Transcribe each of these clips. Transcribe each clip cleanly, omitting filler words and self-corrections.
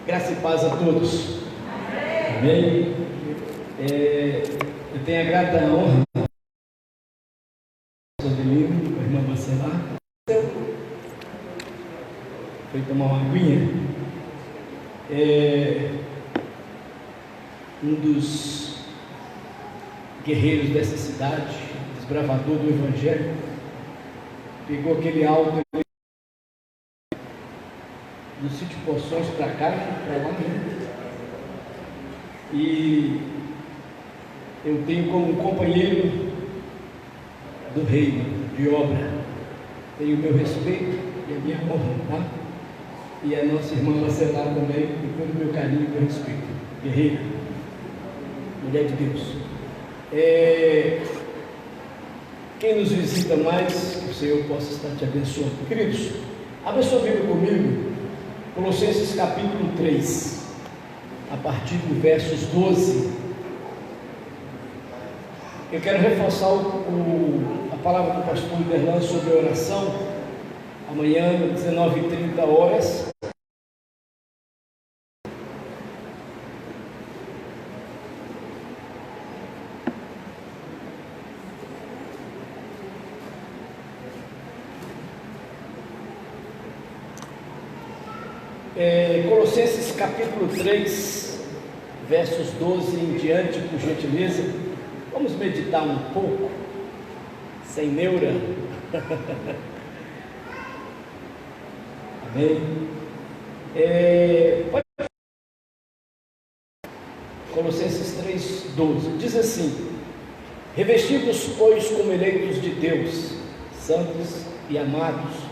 Graça e paz a todos. Amém. Eu tenho a grata honra de a irmã Bacelar. Foi tomar uma aguinha. Um dos guerreiros dessa cidade, desbravador do Evangelho, pegou aquele áudio do sítio Poções para cá, para lá, e eu tenho como companheiro do reino de obra, tenho o meu respeito e a minha honra, tá? E a nossa irmã Bacelar também, com todo o meu carinho e meu respeito. Guerreira, mulher de Deus. Quem nos visita mais, que o Senhor possa estar te abençoando. Queridos, abra sua Bíblia comigo, Colossenses capítulo 3, a partir do versos 12. Eu quero reforçar a palavra do pastor Iberlan sobre a oração. Amanhã, 19h30. Colossenses capítulo 3, versos 12 em diante, por gentileza. Vamos meditar um pouco, sem neura. Amém. Colossenses 3, 12 diz assim: revestidos, pois, como eleitos de Deus, santos e amados,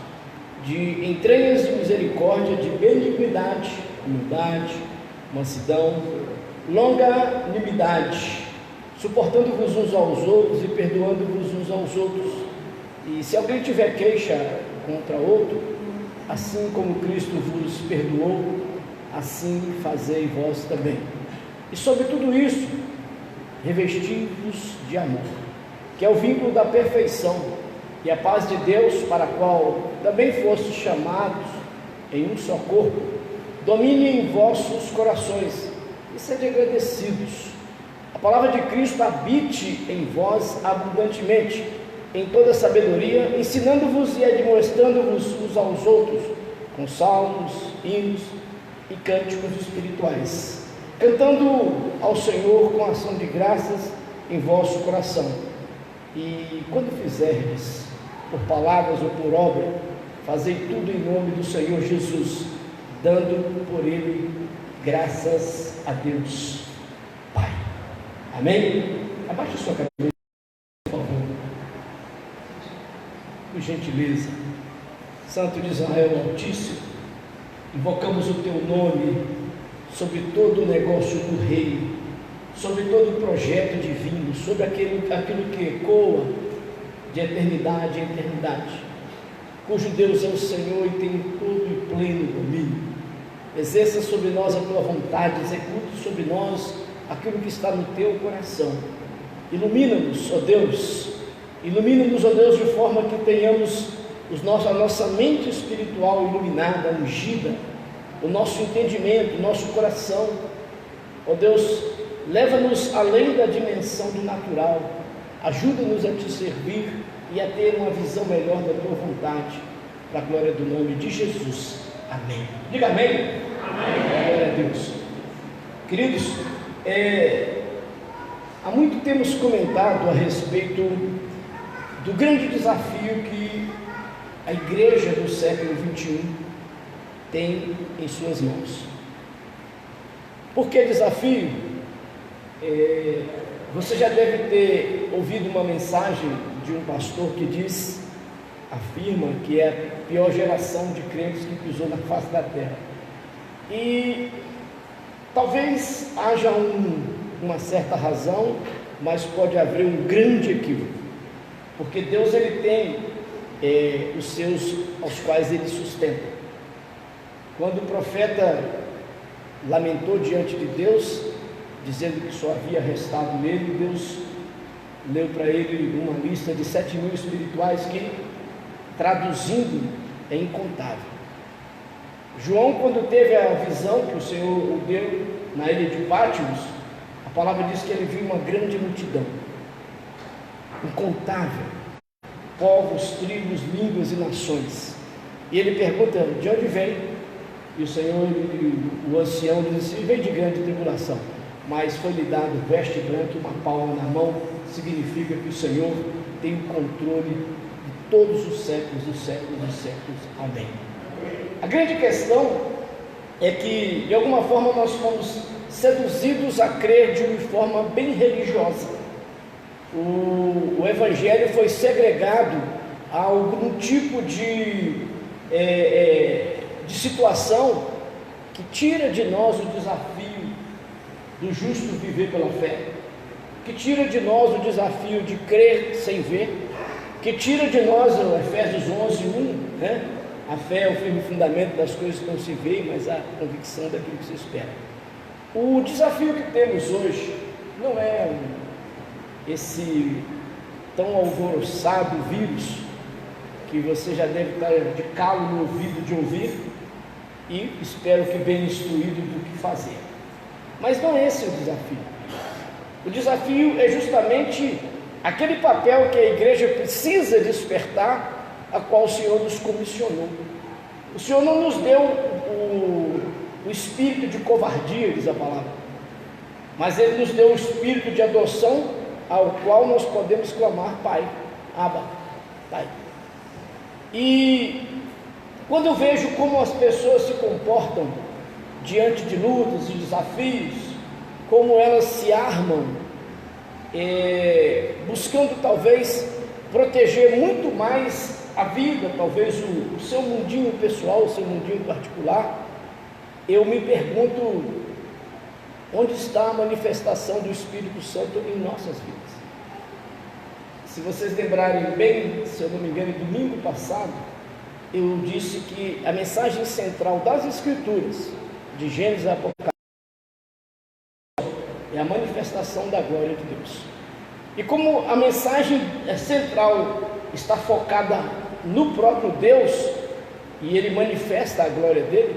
de entranhas de misericórdia, de benignidade, humildade, mansidão, longanimidade, suportando-vos uns aos outros e perdoando-vos uns aos outros. E se alguém tiver queixa contra outro, assim como Cristo vos perdoou, assim fazei vós também. E sobre tudo isso, revesti-vos de amor, que é o vínculo da perfeição, e a paz de Deus, para a qual também fostes chamados em um só corpo, domine em vossos corações e sede agradecidos. A palavra de Cristo habite em vós abundantemente, em toda sabedoria, ensinando-vos e admoestando-vos uns aos outros, com salmos, hinos e cânticos espirituais, cantando ao Senhor com ação de graças em vosso coração. E quando fizerdes, por palavras ou por obra, fazei tudo em nome do Senhor Jesus, dando por Ele graças a Deus Pai. Amém? Abaixe sua cabeça, por favor. Por gentileza. Santo de Israel Altíssimo, invocamos o Teu nome sobre todo o negócio do reino, sobre todo o projeto divino, sobre aquilo que ecoa de eternidade em eternidade, cujo Deus é o Senhor e tem todo e pleno domínio. Exerça sobre nós a Tua vontade, execute sobre nós aquilo que está no Teu coração. Ilumina-nos, ó Deus, ilumina-nos, ó Deus, de forma que tenhamos a nossa mente espiritual iluminada, ungida, o nosso entendimento, o nosso coração. Ó Deus, leva-nos além da dimensão do natural, ajuda-nos a Te servir e a ter uma visão melhor da Tua vontade, para a glória do nome de Jesus. Amém. Diga amém. Amém. Glória a Deus. Queridos, há muito temos comentado a respeito do grande desafio que a igreja do século 21 tem em suas mãos. Por que desafio? Você já deve ter ouvido uma mensagem de um pastor que afirma que é a pior geração de crentes que pisou na face da terra. E talvez haja uma certa razão, mas pode haver um grande equívoco, porque Deus ele tem os seus aos quais ele sustenta. Quando o profeta lamentou diante de Deus, dizendo que só havia restado nele, Deus leu para ele uma lista de 7.000 espirituais que, traduzindo, é incontável. João, quando teve a visão que o Senhor o deu na ilha de Patmos, a palavra diz que ele viu uma grande multidão, incontável, povos, tribos, línguas e nações. E ele pergunta: de onde vem? E o Senhor, o ancião, diz assim: vem de grande tribulação, mas foi-lhe dado veste branca e uma palma na mão. Significa que o Senhor tem o controle de todos os séculos dos séculos dos séculos. Amém. A grande questão é que, de alguma forma, nós fomos seduzidos a crer de uma forma bem religiosa. O Evangelho foi segregado a algum tipo de situação que tira de nós o desafio do justo viver pela fé, que tira de nós o desafio de crer sem ver, que tira de nós, o Efésios 11:1, né? A fé é o firme fundamento das coisas que não se veem, mas a convicção daquilo que se espera. O desafio que temos hoje não é esse tão alvoroçado vírus que você já deve estar de calo no ouvido de ouvir e espero que bem instruído do que fazer. Mas não é esse o desafio. O desafio é justamente aquele papel que a igreja precisa despertar, a qual o Senhor nos comissionou. O Senhor não nos deu o espírito de covardia, diz a palavra, mas Ele nos deu o espírito de adoção, ao qual nós podemos clamar: Pai, Abba, Pai. E quando eu vejo como as pessoas se comportam diante de lutas e desafios, como elas se armam, buscando talvez proteger muito mais a vida, talvez o seu mundinho pessoal, o seu mundinho particular, eu me pergunto: onde está a manifestação do Espírito Santo em nossas vidas? Se vocês lembrarem bem, se eu não me engano, domingo passado, eu disse que a mensagem central das Escrituras, de Gênesis a Apocalipse, é a manifestação da glória de Deus. E como a mensagem central está focada no próprio Deus, e Ele manifesta a glória dele,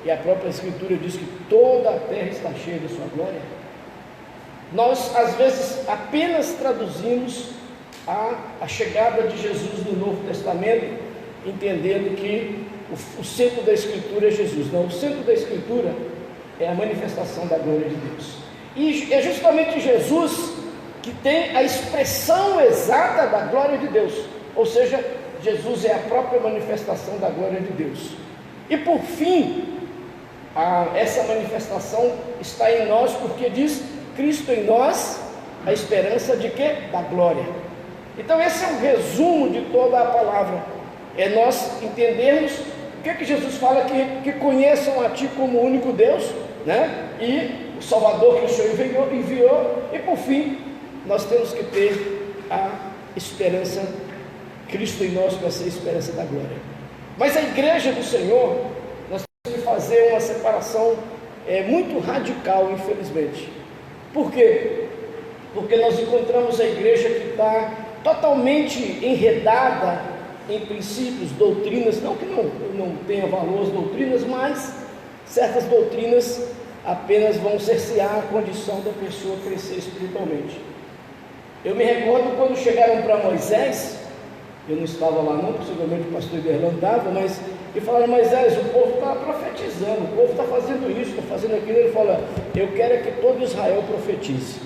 e a própria Escritura diz que toda a terra está cheia de sua glória, nós às vezes apenas traduzimos a chegada de Jesus no Novo Testamento, entendendo que o centro da Escritura é Jesus. Não, o centro da Escritura é a manifestação da glória de Deus, e é justamente Jesus que tem a expressão exata da glória de Deus, ou seja, Jesus é a própria manifestação da glória de Deus. E por fim, essa manifestação está em nós, porque diz: Cristo em nós, a esperança de quê? Da glória. Então esse é o resumo de toda a palavra, é nós entendermos o que é que Jesus fala, que conheçam a Ti como o único Deus, né? E o Salvador que o Senhor enviou, e por fim, nós temos que ter a esperança, Cristo em nós vai ser a esperança da glória. Mas a igreja do Senhor, nós temos que fazer uma separação muito radical, infelizmente. Por quê? Porque nós encontramos a igreja que está totalmente enredada em princípios, doutrinas, não que não tenha valor as doutrinas, mas certas doutrinas apenas vão cercear a condição da pessoa crescer espiritualmente. Eu me recordo quando chegaram para Moisés, eu não estava lá não, possivelmente o pastor Iberlan estava, mas e falaram: Moisés, o povo está profetizando, o povo está fazendo isso, está fazendo aquilo. Ele falou: eu quero é que todo Israel profetize.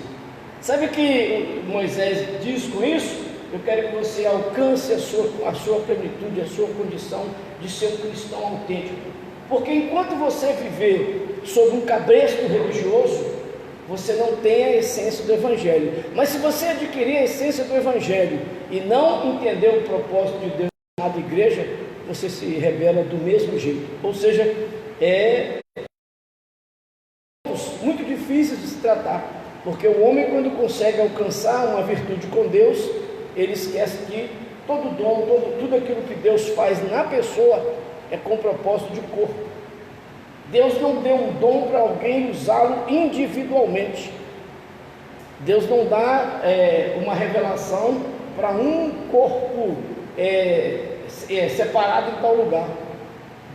Sabe o que Moisés diz com isso? Eu quero que você alcance a sua plenitude, a sua condição de ser um cristão autêntico, porque enquanto você viver sob um cabresto religioso, você não tem a essência do Evangelho. Mas se você adquirir a essência do Evangelho e não entender o propósito de Deus na igreja, você se rebela do mesmo jeito. Ou seja, é muito difícil de se tratar, porque o homem, quando consegue alcançar uma virtude com Deus, ele esquece que todo dom, tudo aquilo que Deus faz na pessoa é com propósito de corpo. Deus não deu um dom para alguém usá-lo individualmente. Deus não dá uma revelação para um corpo separado em tal lugar.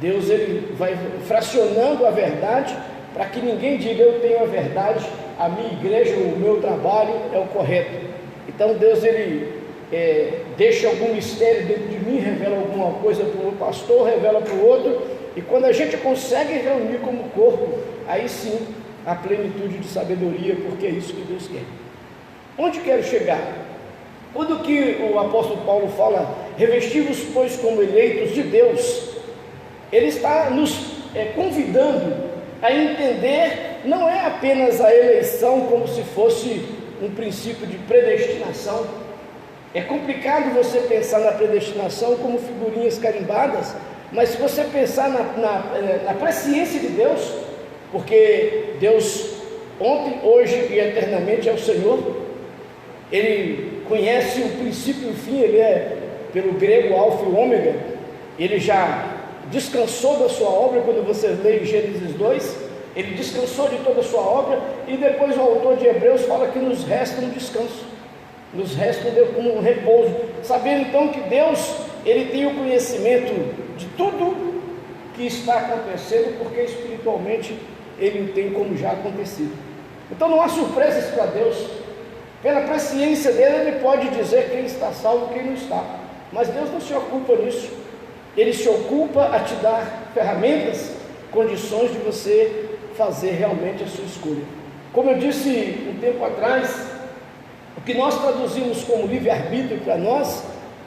Deus ele vai fracionando a verdade para que ninguém diga eu tenho a verdade, a minha igreja, o meu trabalho é o correto. Então Deus ele deixa algum mistério dentro de mim, revela alguma coisa para o pastor, revela para o outro, e quando a gente consegue reunir como corpo, aí sim a plenitude de sabedoria, porque é isso que Deus quer. Onde quero chegar? Quando que o apóstolo Paulo fala, revesti-vos pois como eleitos de Deus, ele está nos convidando a entender, não é apenas a eleição como se fosse um princípio de predestinação. É complicado você pensar na predestinação como figurinhas carimbadas, mas se você pensar na presciência de Deus, porque Deus ontem, hoje e eternamente é o Senhor, Ele conhece o princípio e o fim, Ele é, pelo grego, alfa e ômega, Ele já descansou da sua obra. Quando você lê Gênesis 2, Ele descansou de toda a sua obra, e depois o autor de Hebreus fala que nos resta um descanso, nos resta um repouso, sabendo então que Deus, Ele tem o conhecimento de tudo que está acontecendo, porque espiritualmente Ele o tem como já acontecido. Então não há surpresas para Deus. Pela presciência dele, Ele pode dizer quem está salvo e quem não está, mas Deus não se ocupa nisso. Ele se ocupa a te dar ferramentas, condições de você fazer realmente a sua escolha. Como eu disse um tempo atrás, o que nós traduzimos como livre-arbítrio para nós,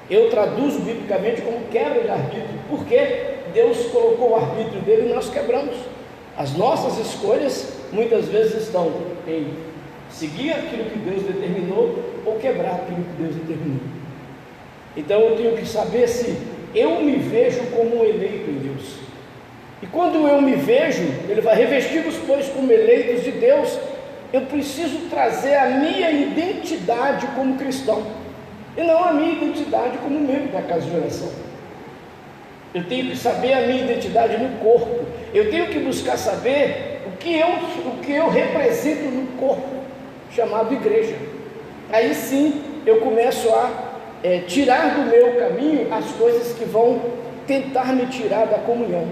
eu traduzo biblicamente como quebra de arbítrio, porque Deus colocou o arbítrio dele e nós quebramos. As nossas escolhas muitas vezes estão em seguir aquilo que Deus determinou ou quebrar aquilo que Deus determinou. Então eu tenho que saber se eu me vejo como um eleito em Deus. E quando eu me vejo, Ele vai revestir-vos pois como eleitos de Deus. Eu preciso trazer a minha identidade como cristão, e não a minha identidade como membro da casa de oração. Eu tenho que saber a minha identidade no corpo. Eu tenho que buscar saber o que eu represento no corpo, chamado igreja. Aí sim eu começo a tirar do meu caminho as coisas que vão tentar me tirar da comunhão.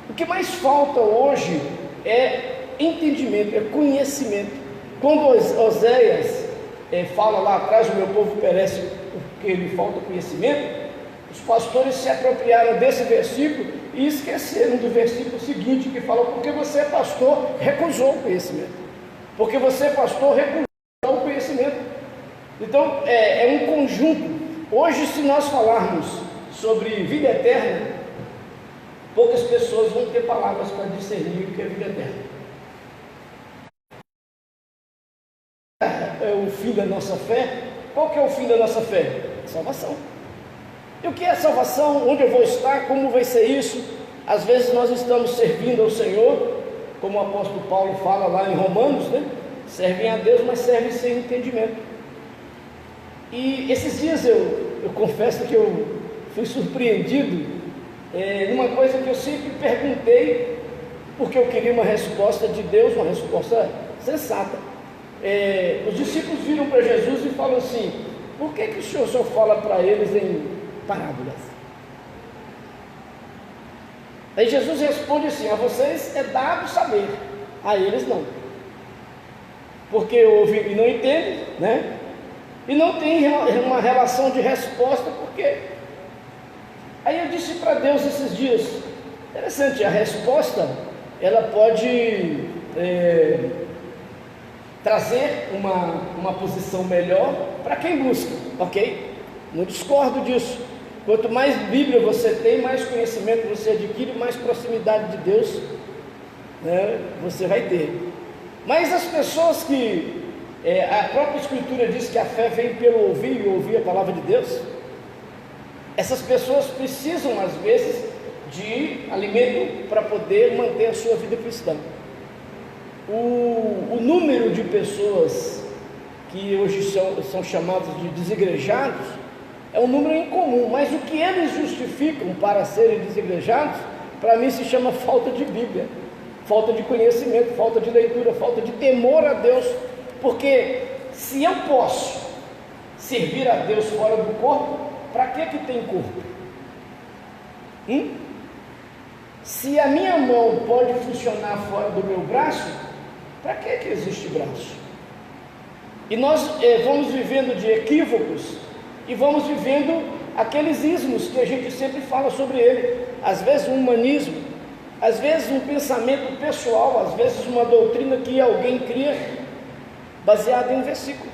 O que mais falta hoje é entendimento, é conhecimento. Quando Oséias fala lá atrás, o meu povo perece porque lhe falta conhecimento, os pastores se apropriaram desse versículo e esqueceram do versículo seguinte, que fala, porque você, pastor, recusou o conhecimento. Porque você, pastor, recusou o conhecimento. Então, é um conjunto. Hoje, se nós falarmos sobre vida eterna, poucas pessoas vão ter palavras para discernir o que é vida eterna. É o fim da nossa fé. Qual que é o fim da nossa fé? Salvação. E o que é salvação? Onde eu vou estar? Como vai ser isso? Às vezes nós estamos servindo ao Senhor, como o apóstolo Paulo fala lá em Romanos, né? Servem a Deus, mas servem sem entendimento. E esses dias eu confesso que eu fui surpreendido numa coisa que eu sempre perguntei, porque eu queria uma resposta de Deus, uma resposta sensata. Os discípulos viram para Jesus e falam assim, por que o Senhor só fala para eles em parábolas? Aí Jesus responde assim, a vocês é dado saber, a eles não, porque ouvem e não entendem, né? E não tem uma relação de resposta, porque aí eu disse para Deus esses dias, interessante, a resposta ela pode trazer uma posição melhor para quem busca, ok? Não discordo disso. Quanto mais Bíblia você tem, mais conhecimento você adquire, mais proximidade de Deus, né, você vai ter. Mas as pessoas que a própria Escritura diz que a fé vem pelo ouvir e ouvir a palavra de Deus, essas pessoas precisam às vezes de alimento para poder manter a sua vida cristã. O número de pessoas que hoje são chamados de desigrejados é um número incomum, mas o que eles justificam para serem desigrejados, para mim se chama falta de Bíblia, falta de conhecimento, falta de leitura, falta de temor a Deus. Porque se eu posso servir a Deus fora do corpo, para que tem corpo? Se a minha mão pode funcionar fora do meu braço, para que existe braço? E nós vamos vivendo de equívocos e vamos vivendo aqueles ismos que a gente sempre fala sobre ele. Às vezes um humanismo, às vezes um pensamento pessoal, às vezes uma doutrina que alguém cria baseada em um versículo.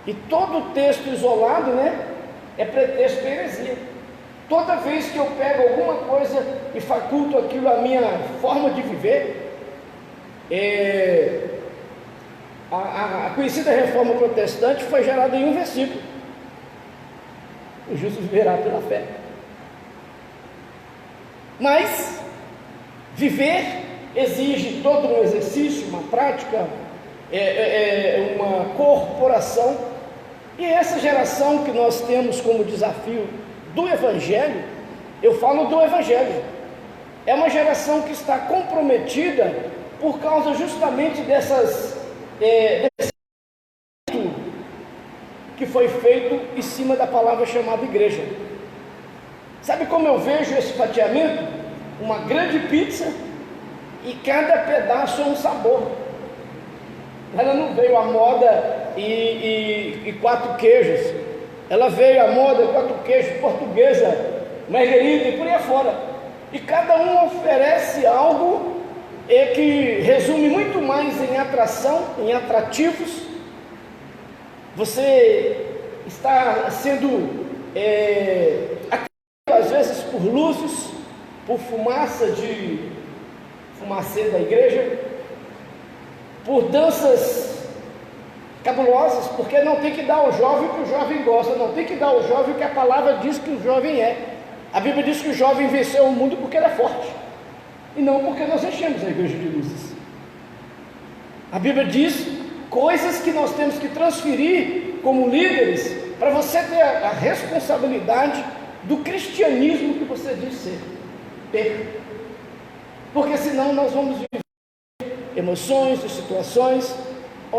E todo texto isolado, é pretexto para heresia. Toda vez que eu pego alguma coisa e faculto aquilo à minha forma de viver, a conhecida reforma protestante foi gerada em um versículo: o justo viverá pela fé. Mas viver exige todo um exercício, uma prática, uma corporação. E essa geração que nós temos como desafio do Evangelho, eu falo do Evangelho, é uma geração que está comprometida por causa justamente desse que foi feito em cima da palavra chamada igreja. Sabe como eu vejo esse fatiamento? Uma grande pizza e cada pedaço é um sabor. Ela não veio à moda e 4 queijos, ela veio à moda 4 queijos, portuguesa, margarida e por aí afora. E cada um oferece algo que resume muito mais em atração, em atrativos. Você está sendo às vezes por luzes, por fumacê da igreja, por danças cabulosas, porque não tem que dar ao jovem o que o jovem gosta, não tem que dar ao jovem o que a palavra diz que o jovem é. A Bíblia diz que o jovem venceu o mundo porque ele é forte, e não porque nós enchemos a igreja de luzes. A Bíblia diz coisas que nós temos que transferir como líderes, para você ter a responsabilidade do cristianismo que você diz ter. Porque senão nós vamos viver emoções e situações: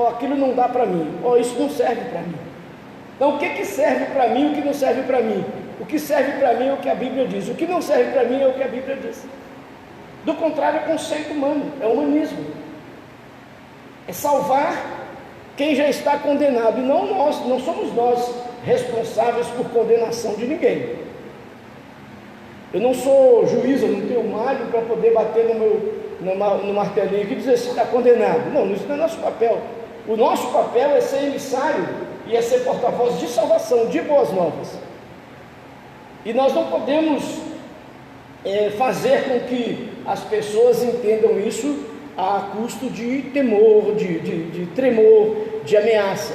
aquilo não dá para mim, isso não serve para mim. Então o que serve para mim e o que não serve para mim? O que serve para mim é o que a Bíblia diz, o que não serve para mim é o que a Bíblia diz. Do contrário, é conceito humano, é humanismo, é salvar quem já está condenado, e não somos nós responsáveis por condenação de ninguém. Eu não sou juiz, eu não tenho malho para poder bater no martelinho aqui e dizer se está condenado. Não, isso não é nosso papel. O nosso papel é ser emissário e é ser porta-voz de salvação, de boas novas. E nós não podemos fazer com que as pessoas entendam isso a custo de temor, de tremor, de ameaça.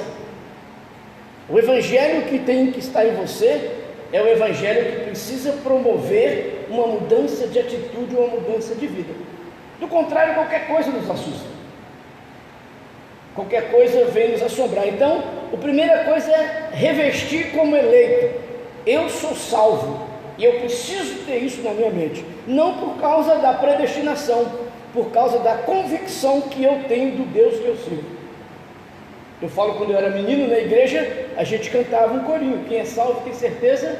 O evangelho que tem que estar em você é o evangelho que precisa promover uma mudança de atitude, uma mudança de vida. Do contrário, qualquer coisa nos assusta, qualquer coisa vem nos assombrar. Então, a primeira coisa é revestir como eleito. Eu sou salvo e eu preciso ter isso na minha mente, não por causa da predestinação, por causa da convicção que eu tenho do Deus que eu sirvo. Eu falo, quando eu era menino na igreja, a gente cantava um corinho: quem é salvo tem certeza,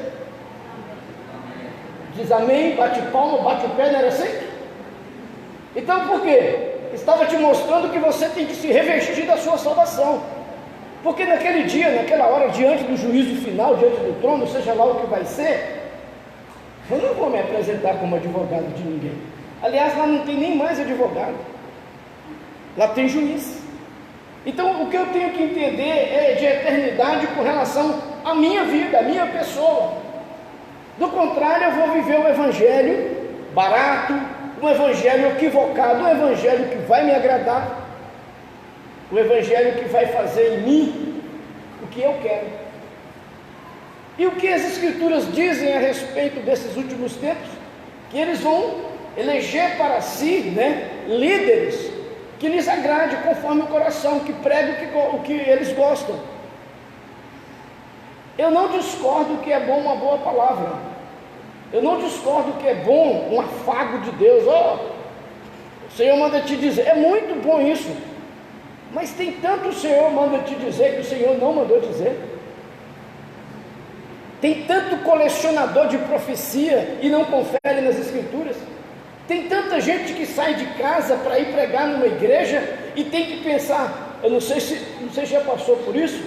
diz amém, bate palma, bate o pé, não era assim? Então por quê? Estava te mostrando que você tem que se revestir da sua salvação, porque naquele dia, naquela hora, diante do juízo final, diante do trono, seja lá o que vai ser, eu não vou me apresentar como advogado de ninguém. Aliás, lá não tem nem mais advogado, lá tem juiz. Então o que eu tenho que entender é de eternidade com relação à minha vida, à minha pessoa. Do contrário, eu vou viver o evangelho barato, um evangelho equivocado, um evangelho que vai me agradar, o evangelho que vai fazer em mim o que eu quero. E o que as escrituras dizem a respeito desses últimos tempos? Que eles vão eleger para si, líderes que lhes agrade conforme o coração, que pregue o que eles gostam. Eu não discordo que é bom uma boa palavra, eu não discordo que é bom um afago de Deus. O Senhor manda te dizer, é muito bom isso, mas tem tanto o Senhor manda te dizer que o Senhor não mandou dizer. Tem tanto colecionador de profecia e não confere nas escrituras. Tem tanta gente que sai de casa para ir pregar numa igreja e tem que pensar, eu não sei se já passou por isso,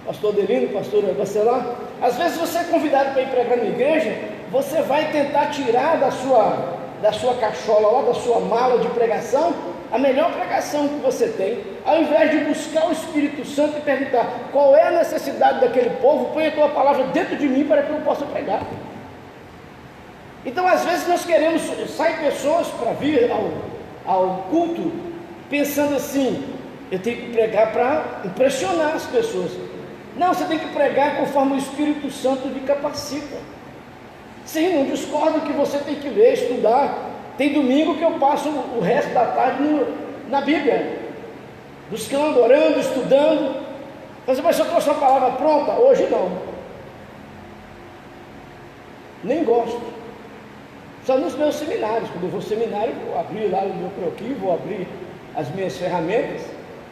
pastor Adelino, pastora Bacelar, às vezes você é convidado para ir pregar na igreja, você vai tentar tirar da sua cachola, lá da sua mala de pregação, a melhor pregação que você tem, ao invés de buscar o Espírito Santo e perguntar, qual é a necessidade daquele povo, põe a tua palavra dentro de mim para que eu possa pregar. Então às vezes nós queremos, sai pessoas para vir ao culto, pensando assim, eu tenho que pregar para impressionar as pessoas. Não, você tem que pregar conforme o Espírito Santo lhe capacita. Sim, não discordo que você tem que ler, estudar. Tem domingo que eu passo o resto da tarde na Bíblia, buscando, orando, estudando. Mas se eu trouxe uma palavra pronta, hoje não. Nem gosto. Só nos meus seminários. Quando eu vou ao seminário, vou abrir lá o meu croquis, vou abrir as minhas ferramentas.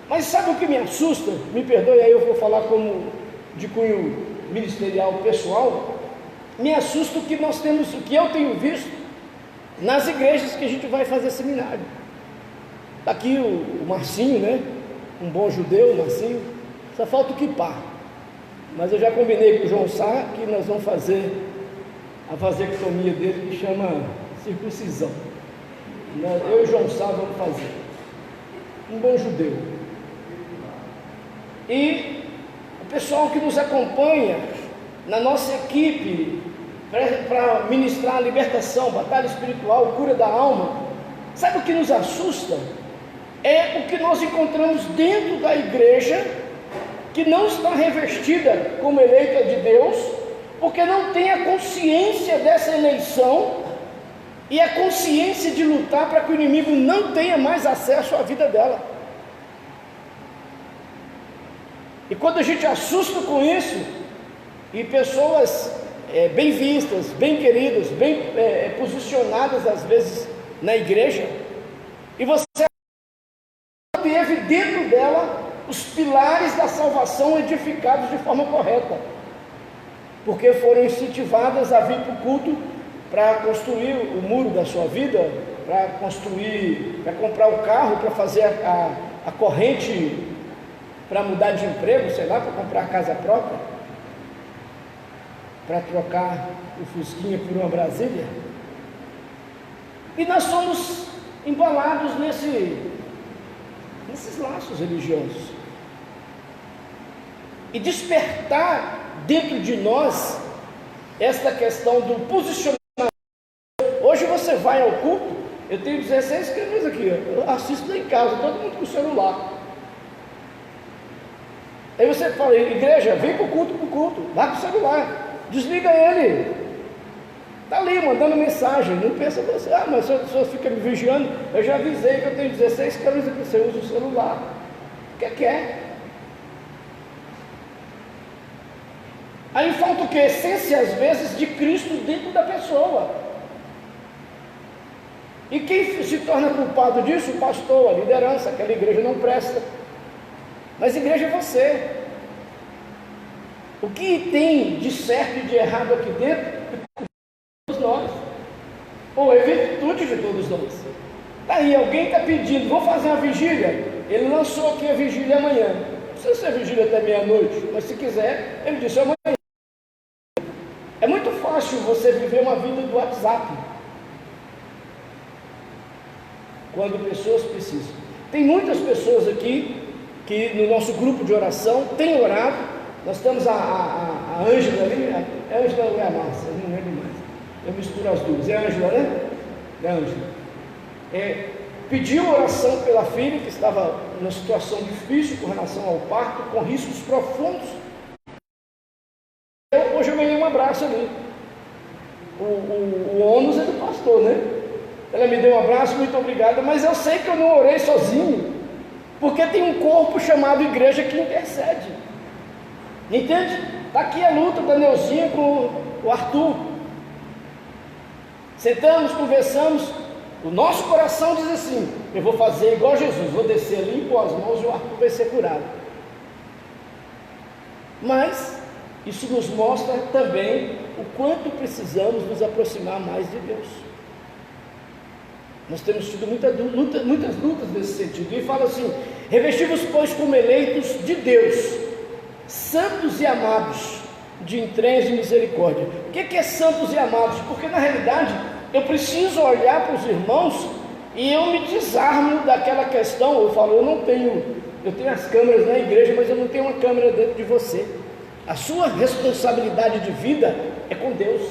Mas sabe o que me assusta? Me perdoe, aí eu vou falar como de cunho ministerial pessoal. Me assusta o que nós temos, o que eu tenho visto nas igrejas que a gente vai fazer seminário. Está aqui o Marcinho, né? Um bom judeu, o Marcinho. Só falta o quipá. Mas eu já combinei com o João Sá que nós vamos fazer a vasectomia dele, que chama circuncisão. Eu e o João Sá vamos fazer. Um bom judeu. E o pessoal que nos acompanha na nossa equipe para ministrar a libertação, batalha espiritual, cura da alma, sabe o que nos assusta? É o que nós encontramos dentro da igreja, que não está revestida como eleita de Deus, porque não tem a consciência dessa eleição e a consciência de lutar para que o inimigo não tenha mais acesso à vida dela. E quando a gente assusta com isso, e pessoas bem vistas, bem queridas, bem posicionadas às vezes na igreja, e você teve dentro dela os pilares da salvação edificados de forma correta, porque foram incentivadas a vir para o culto para construir o muro da sua vida, para comprar o carro, para fazer a corrente, para mudar de emprego, sei lá, para comprar a casa própria, para trocar o Fusquinha por uma Brasília. E nós somos embalados nesses laços religiosos. E despertar dentro de nós esta questão do posicionamento. Hoje você vai ao culto, eu tenho 16 câmeras aqui, eu assisto lá em casa, todo mundo com o celular. Aí você fala, igreja, vem para o culto, vai com o celular. Desliga ele, está ali mandando mensagem, não pensa você, mas o senhor fica me vigiando. Eu já avisei que eu tenho 16 câmeras aqui, você usa o celular, o que é? Aí falta o que? Essência às vezes de Cristo dentro da pessoa. E quem se torna culpado disso? O pastor, a liderança, aquela igreja não presta. Mas igreja é você. O que tem de certo e de errado aqui dentro é todos nós, ou é virtude de todos nós. Aí alguém está pedindo, vamos fazer uma vigília. Ele lançou aqui a vigília amanhã. Não precisa ser vigília até meia-noite, mas se quiser, ele disse amanhã. É muito fácil você viver uma vida do WhatsApp quando pessoas precisam. Tem muitas pessoas aqui que no nosso grupo de oração têm orado. Nós temos a Ângela ali, é a Ângela ou é a Márcia? Eu não lembro mais. Eu misturo as duas. É a Ângela, né? É a Ângela. Pediu oração pela filha que estava numa situação difícil com relação ao parto, com riscos profundos. Hoje eu ganhei um abraço ali. O ônus é do pastor, né? Ela me deu um abraço, muito obrigada, mas eu sei que eu não orei sozinho, porque tem um corpo chamado igreja que intercede. Entende? Está aqui a luta da Neuzinha com o Arthur. Sentamos, conversamos. O nosso coração diz assim: eu vou fazer igual Jesus, vou descer ali, impor as mãos e o Arthur vai ser curado. Mas isso nos mostra também o quanto precisamos nos aproximar mais de Deus. Nós temos tido muitas lutas nesse sentido. E fala assim: revesti-vos, pois, como eleitos de Deus, santos e amados, de entranhas de misericórdia. O que é santos e amados? Porque na realidade eu preciso olhar para os irmãos e eu me desarmo daquela questão. Eu falo, eu tenho as câmeras na igreja, mas eu não tenho uma câmera dentro de você. A sua responsabilidade de vida é com Deus.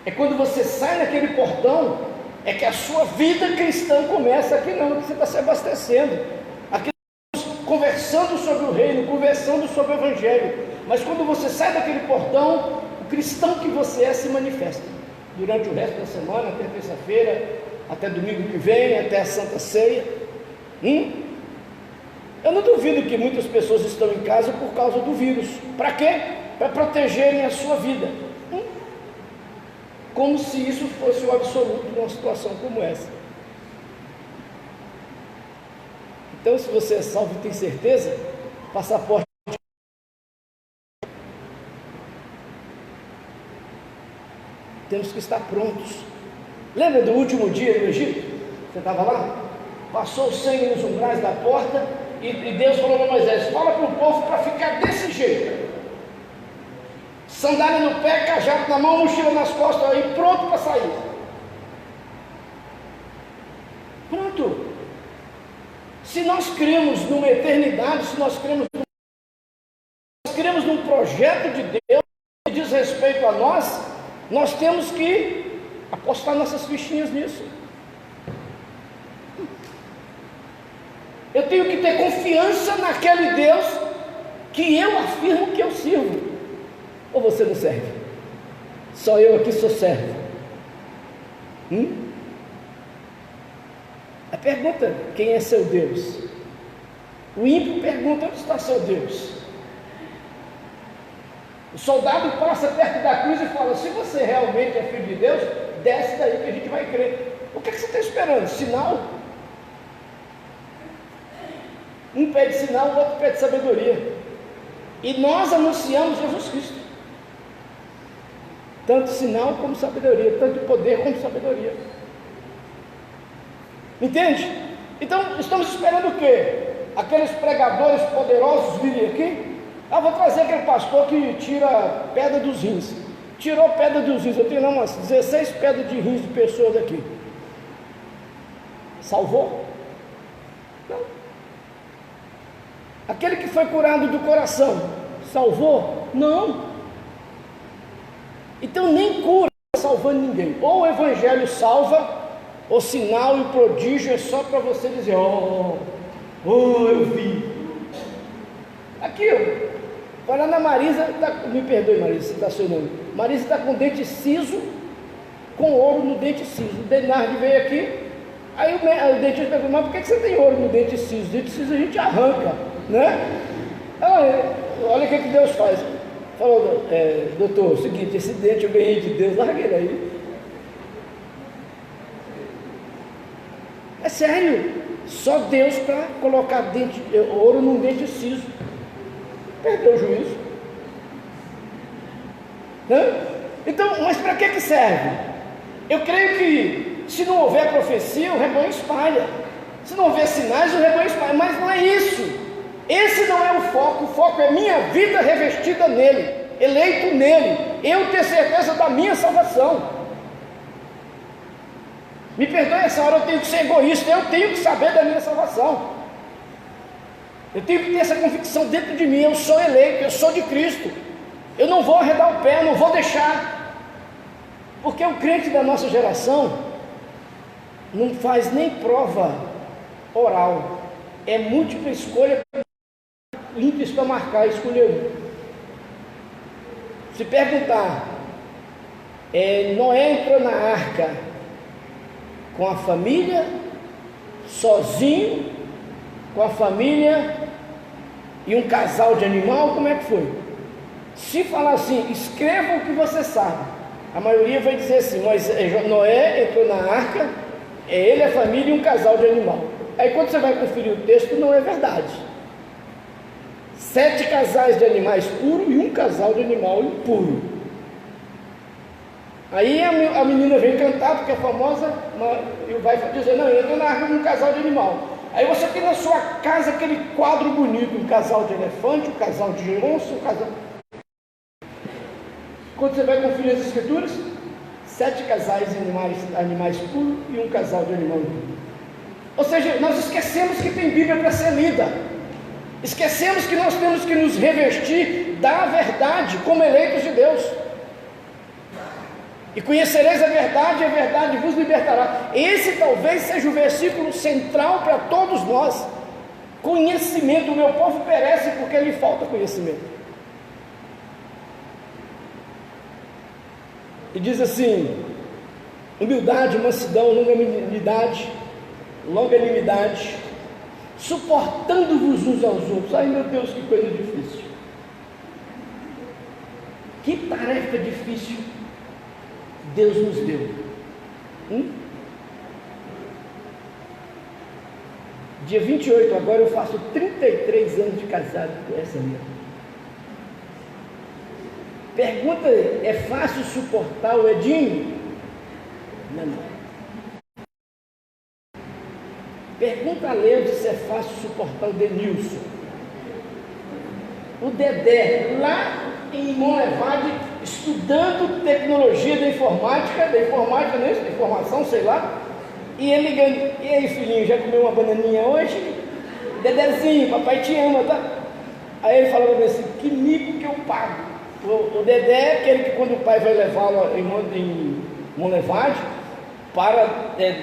É quando você sai daquele portão, é que a sua vida cristã começa. Aqui não, que você está se abastecendo. Aqui estamos conversando sobre o reino, conversando sobre o evangelho. Mas quando você sai daquele portão, o cristão que você é se manifesta. Durante o resto da semana, até terça-feira, até domingo que vem, até a Santa Ceia. Eu não duvido que muitas pessoas estão em casa por causa do vírus. Para quê? Para protegerem a sua vida. Como se isso fosse o absoluto numa situação como essa. Então, se você é salvo e tem certeza, passaporte. Temos que estar prontos. Lembra do último dia no Egito? Você estava lá? Passou o sangue nos umbrais da porta e Deus falou para Moisés: fala para o povo para ficar desse jeito. Sandália no pé, cajado na mão, mochila nas costas, aí pronto para sair. Pronto. Se nós cremos numa eternidade, se nós cremos num projeto de Deus que diz respeito a nós, nós temos que apostar nossas fichinhas nisso. Eu tenho que ter confiança naquele Deus que eu afirmo que eu sirvo. Ou você não serve? Só eu aqui sou servo. A pergunta: quem é seu Deus? O ímpio pergunta: onde está seu Deus? O soldado passa perto da cruz e fala: se você realmente é filho de Deus, desce daí que a gente vai crer. O que você está esperando? Sinal? Um pede sinal, o outro pede sabedoria. E nós anunciamos Jesus Cristo. Tanto sinal como sabedoria, tanto poder como sabedoria. Entende? Então, estamos esperando o quê? Aqueles pregadores poderosos virem aqui? Vou trazer aquele pastor que tira pedra dos rins. Tirou pedra dos rins. Eu tenho lá umas 16 pedras de rins de pessoas aqui. Salvou? Não. Aquele que foi curado do coração, salvou? Não. Então nem cura está salvando ninguém. Ou o evangelho salva, o sinal e o prodígio é só para você dizer: oh, eu vi. Aqui, vai lá na Marisa, me perdoe Marisa, se dá seu nome. Marisa está com dente ciso, com ouro no dente ciso. O Denardi veio aqui, aí o dentista perguntou: mas por que você tem ouro no dente ciso? O dente ciso a gente arranca, né? Olha o que Deus faz. Falou: doutor, é o seguinte, esse dente eu ganhei de Deus, larga ele aí. É sério, só Deus para colocar ouro num dente ciso. Perdeu o juízo. Então, mas para que serve? Eu creio que se não houver profecia, o rebanho espalha. Se não houver sinais, o rebanho espalha. Mas não é isso. Esse não é o foco é minha vida revestida nele, eleito nele, eu ter certeza da minha salvação. Me perdoe, essa hora eu tenho que ser egoísta, eu tenho que saber da minha salvação. Eu tenho que ter essa convicção dentro de mim: eu sou eleito, eu sou de Cristo. Eu não vou arredar o pé, eu não vou deixar. Porque o crente da nossa geração não faz nem prova oral, é múltipla escolha, índice para marcar e escolher um. Se perguntar, Noé entrou na arca com a família, sozinho, com a família e um casal de animal, como é que foi? Se falar assim, escreva o que você sabe, a maioria vai dizer assim: Noé entrou na arca, ele, a família e um casal de animal. Aí quando você vai conferir o texto, não é verdade. 7 casais de animais puros e um casal de animal impuro. Aí a menina vem cantar, porque é famosa, e vai dizer, não, eu estou na árvore de um casal de animal. Aí você tem na sua casa aquele quadro bonito, um casal de elefante, um casal de onça, um casal... Quando você vai conferir as escrituras, 7 casais de animais puros e um casal de animal impuro. Ou seja, nós esquecemos que tem Bíblia para ser lida. Esquecemos que nós temos que nos revestir da verdade, como eleitos de Deus. E conhecereis a verdade vos libertará. Esse talvez seja o versículo central para todos nós. Conhecimento. O meu povo perece porque lhe falta conhecimento. E diz assim: humildade, mansidão, longanimidade, suportando-vos uns aos outros. Ai meu Deus, que coisa difícil. Que tarefa difícil Deus nos deu. Dia 28, agora eu faço 33 anos de casado com essa minha. Pergunta: é fácil suportar o Edinho? Não. Pergunta a Leude se é fácil suportar o Denilson. O Dedé, lá em Monlevade, estudando tecnologia da informática, né? Informação, sei lá. E ele ligando: e aí, filhinho, já comeu uma bananinha hoje? Dedezinho, papai te ama, tá? Aí ele falou para mim assim: que mico que eu pago. O Dedé é aquele que, quando o pai vai levá-lo em Monlevade, para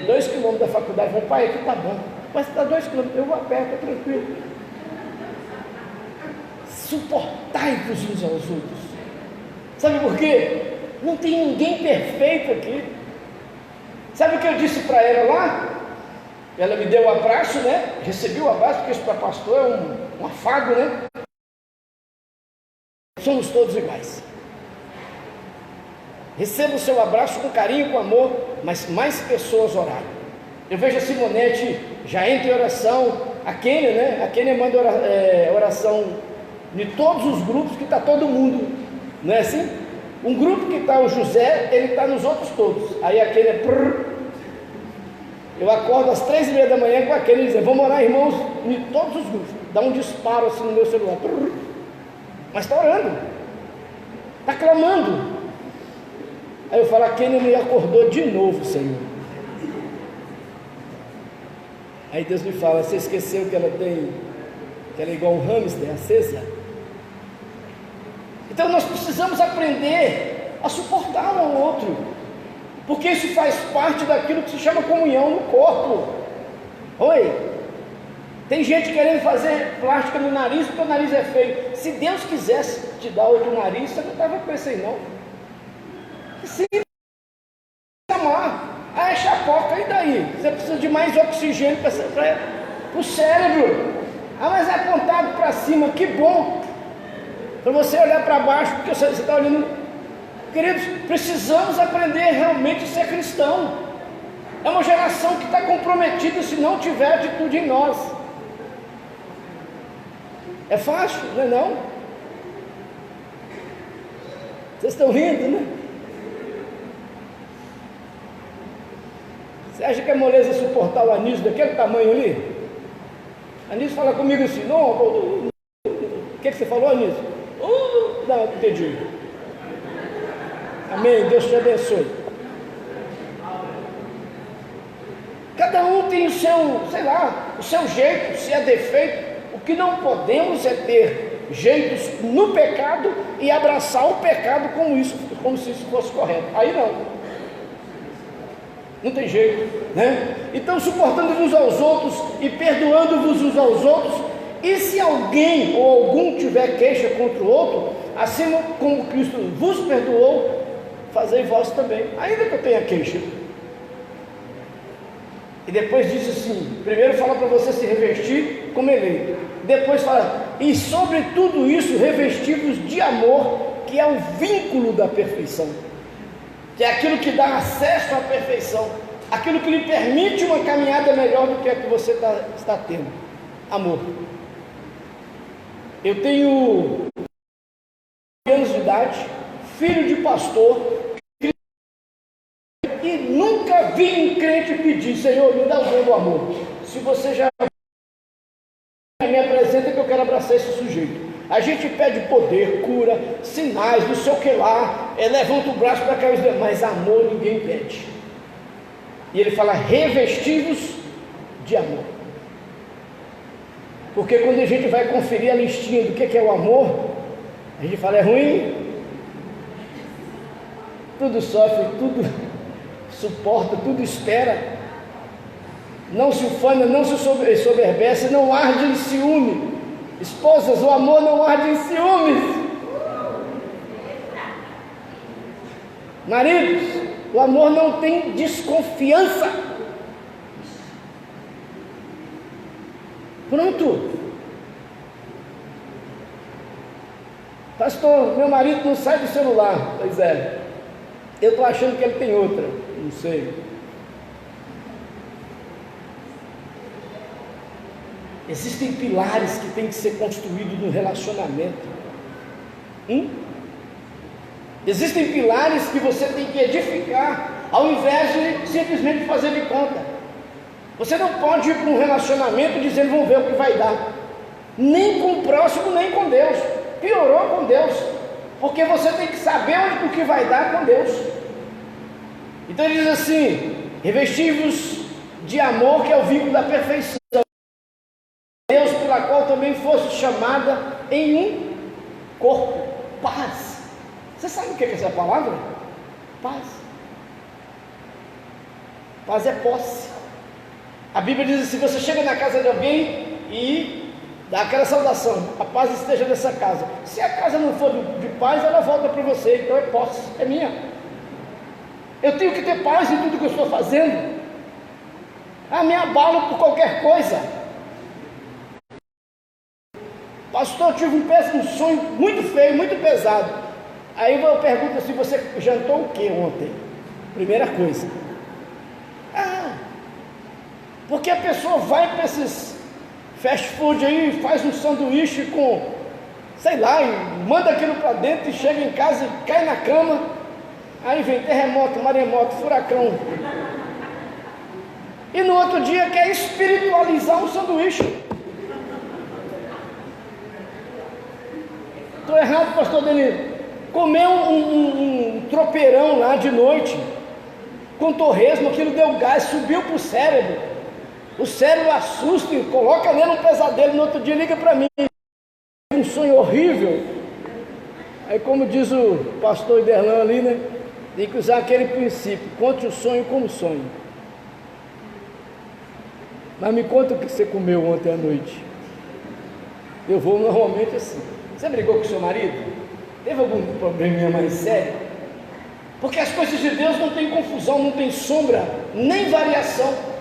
2 quilômetros da faculdade, fala: pai, aqui tá bom, mas está 2 quilômetros, eu vou a pé, está tranquilo. Suportai-vos uns aos outros. Sabe por quê? Não tem ninguém perfeito aqui. Sabe o que eu disse para ela lá? Ela me deu o abraço, né? Recebi o abraço, porque isso para pastor é um afago, né? Somos todos iguais. Receba o seu abraço com carinho, com amor, mas mais pessoas oraram. Eu vejo a Simonete já entra em oração, a Kênia, né? A Kênia manda oração de todos os grupos, que está todo mundo, não é assim? Um grupo que está o José, ele está nos outros todos. Aí a Kênia, eu acordo às 3h30 da manhã com a Kênia dizendo: vamos orar, irmãos, em todos os grupos. Dá um disparo assim no meu celular, mas está orando, está clamando. Aí eu falo: a Kênia me acordou de novo, Senhor. Aí Deus me fala: você esqueceu que ela é igual um hamster acesa? Então nós precisamos aprender a suportar um ao outro, porque isso faz parte daquilo que se chama comunhão no corpo. Oi? Tem gente querendo fazer plástica no nariz porque o nariz é feio. Se Deus quisesse te dar outro nariz, você não estava com esse aí não. Se amar, é chacoca, e daí? Você precisa de mais oxigênio para o cérebro. Mas é apontado para cima, que bom. Para você olhar para baixo, porque você está olhando. Queridos, precisamos aprender realmente a ser cristão. É uma geração que está comprometida se não tiver atitude em nós. É fácil, não é não? Vocês estão rindo, né? Você acha que é moleza suportar o Anísio daquele tamanho ali? Anísio fala comigo assim: não, o que você falou, Anísio? Não, entendi. Amém, Deus te abençoe. Cada um tem o seu, sei lá, o seu jeito, se é defeito. O que não podemos é ter jeitos no pecado e abraçar o pecado como se isso fosse correto. Aí não tem jeito, né? Então, suportando-vos aos outros e perdoando-vos uns aos outros. E se alguém ou algum tiver queixa contra o outro, assim como Cristo vos perdoou, fazei vós também, ainda que eu tenha queixa. E depois diz assim: primeiro fala para você se revestir como eleito, depois fala: e sobre tudo isso revesti-vos de amor, que é o vínculo da perfeição, que é aquilo que dá acesso à perfeição, aquilo que lhe permite uma caminhada melhor do que a que você está tendo. Amor. Eu tenho anos de idade, filho de pastor, nunca vi um crente pedir: Senhor, me dá o dom do amor. Se você já me apresenta, que eu quero abraçar esse sujeito. A gente pede poder, cura, sinais, não sei o que lá, levanta o braço para cair os dedos, mas amor ninguém pede. E ele fala: revestivos de amor. Porque quando a gente vai conferir a listinha do que é o amor, a gente fala: é ruim, tudo sofre, tudo suporta, tudo espera, não se ufana, não se soberbece, não arde em ciúme. Esposas, o amor não arde em ciúmes. Maridos, o amor não tem desconfiança. Pronto. Pastor, meu marido não sai do celular. Pois é, eu estou achando que ele tem outra, não sei. Existem pilares que têm que ser construídos no relacionamento. Existem pilares que você tem que edificar, ao invés de simplesmente fazer de conta. Você não pode ir para um relacionamento dizendo: vamos ver o que vai dar. Nem com o próximo, nem com Deus. Piorou com Deus, porque você tem que saber o que vai dar com Deus. Então ele diz assim: revestivos de amor, que é o vínculo da perfeição, Deus, pela qual também fosse chamada em um corpo. Paz. Você sabe o que é essa palavra? Paz. Paz é posse. A Bíblia diz assim: você chega na casa de alguém e dá aquela saudação: a paz esteja nessa casa. Se a casa não for de paz, ela volta para você. Então é posse, é minha. Eu tenho que ter paz em tudo que eu estou fazendo. Me abalo por qualquer coisa. Pastor, eu tive um sonho muito feio, muito pesado. Aí eu pergunto assim: você jantou o que ontem? Primeira coisa. Porque a pessoa vai para esses fast food aí, faz um sanduíche com, sei lá, e manda aquilo para dentro, e chega em casa e cai na cama. Aí vem terremoto, maremoto, furacão. E no outro dia quer espiritualizar um sanduíche. Estou errado, pastor Danilo? Comeu um tropeirão lá de noite, com torresmo, aquilo deu gás, subiu para o cérebro. O cérebro assusta e coloca nele um pesadelo. No outro dia liga para mim: um sonho horrível. Aí, como diz o pastor Iderlan ali, né? Tem que usar aquele princípio: conte o sonho como sonho. Mas me conta o que você comeu ontem à noite. Eu vou normalmente assim. Você brigou com o seu marido? Teve algum probleminha mais sério? Porque as coisas de Deus não tem confusão, não tem sombra, nem variação.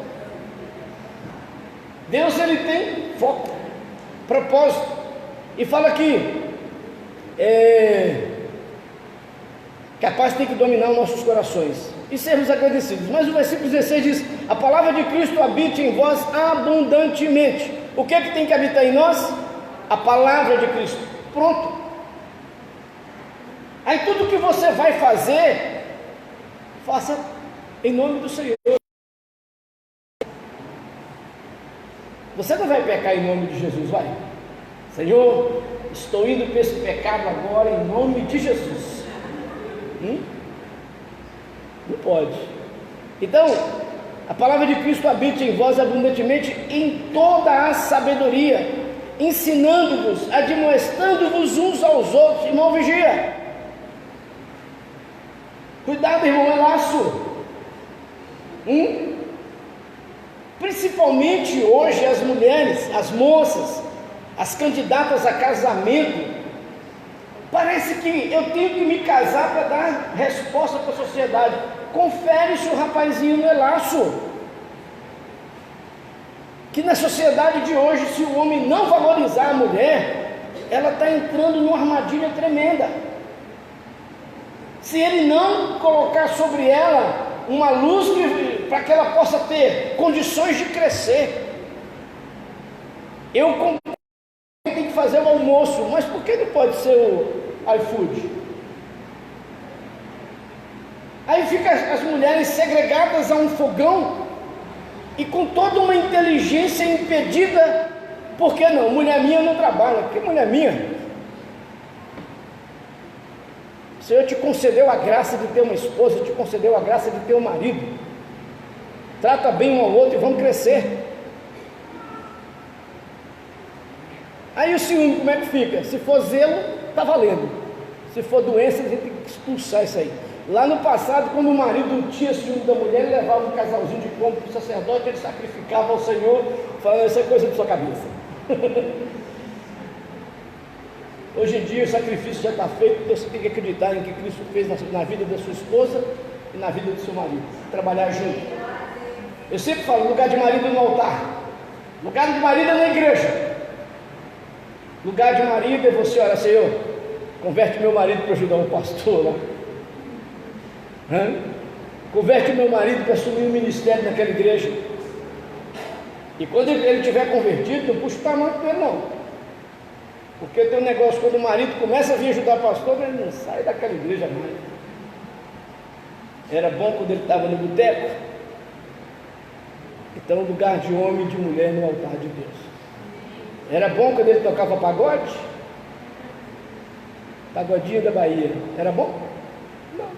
Deus, ele tem foco, propósito. E fala aqui: que a paz tem que dominar os nossos corações e sermos agradecidos. Mas o versículo 16 diz: a palavra de Cristo habite em vós abundantemente. O que é que tem que habitar em nós? A palavra de Cristo. Pronto. Aí tudo que você vai fazer, faça em nome do Senhor. Você não vai pecar em nome de Jesus, vai? Senhor, estou indo para esse pecado agora em nome de Jesus. Não pode. Então, a palavra de Cristo habite em vós abundantemente em toda a sabedoria, ensinando-vos, admoestando-vos uns aos outros. Irmão, vigia. Cuidado, irmão, é laço. Principalmente hoje as mulheres, as moças, as candidatas a casamento, parece que eu tenho que me casar para dar resposta para a sociedade. Confere se o rapazinho não é laço. Que na sociedade de hoje, se o homem não valorizar a mulher, ela está entrando numa armadilha tremenda. Se ele não colocar sobre ela uma luz para que ela possa ter condições de crescer. Eu tenho que fazer o almoço, mas por que não pode ser o iFood? Aí ficam as mulheres segregadas a um fogão e com toda uma inteligência impedida. Por que não? Mulher minha não trabalha. Que mulher minha? O Senhor te concedeu a graça de ter uma esposa, te concedeu a graça de ter um marido. Trata bem um ao outro e vamos crescer. Aí o ciúme, como é que fica? Se for zelo, está valendo. Se for doença, a gente tem que expulsar isso aí. Lá no passado, quando o marido tinha ciúme da mulher, ele levava um casalzinho de pombo para o sacerdote, ele sacrificava ao Senhor, falando: essa é coisa de sua cabeça. Hoje em dia o sacrifício já está feito, então você tem que acreditar em que Cristo fez na vida da sua esposa e na vida do seu marido. Trabalhar junto. Eu sempre falo: lugar de marido no altar, lugar de marido é na igreja. Lugar de marido é você: olha, Senhor, converte meu marido para ajudar um pastor lá. Converte meu marido para assumir o ministério naquela igreja. E quando ele tiver convertido, não puxa o tamanho dele não. Porque tem um negócio, quando o marido começa a vir ajudar o pastor, ele não sai daquela igreja mais. Era bom quando ele estava no boteco. Então, lugar de homem e de mulher no altar de Deus. Era bom quando ele tocava pagode? Pagodinho da Bahia. Era bom? Não.